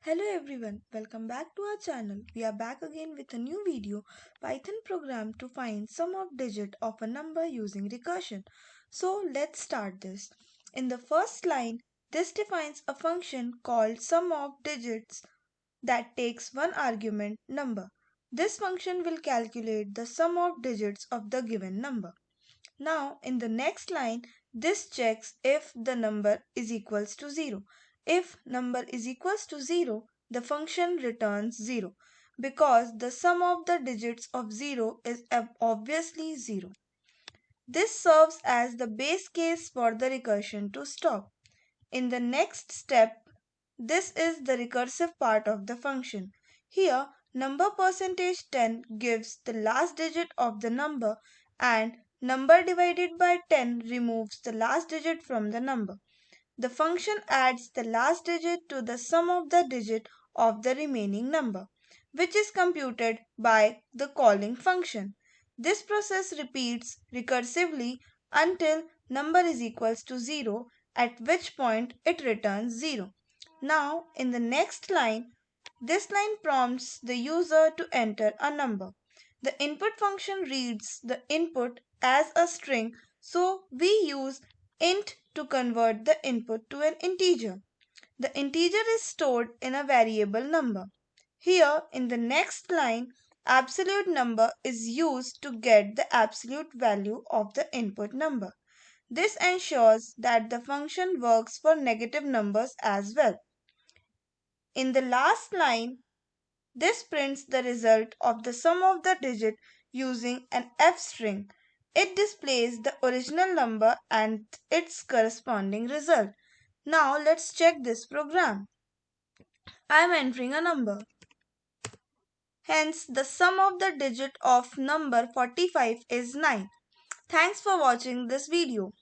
Hello everyone, welcome back to our channel. We are back again with a new video, Python program to find sum of digit of a number using recursion. So let's start this. In the first line, this defines a function called sum of digits that takes one argument number. This function will calculate the sum of digits of the given number. Now, in the next line, this checks if the number is equals to 0. If number is equals to 0, the function returns 0 because the sum of the digits of 0 is obviously 0. This serves as the base case for the recursion to stop. In the next step, this is the recursive part of the function. Here, number %10 gives the last digit of the number and number divided by 10 removes the last digit from the number. The function adds the last digit to the sum of the digit of the remaining number, which is computed by the calling function. This process repeats recursively until number is equals to 0, at which point it returns 0. Now, in the next line, this line prompts the user to enter a number. The input function reads the input as a string, so we use int to convert the input to an integer. The integer is stored in a variable number. Here, in the next line, absolute number is used to get the absolute value of the input number. This ensures that the function works for negative numbers as well. In the last line, this prints the result of the sum of the digit using an F string. It displays the original number and its corresponding result. Now let's check this program. I am entering a number. Hence, the sum of the digit of number 45 is 9. Thanks for watching this video.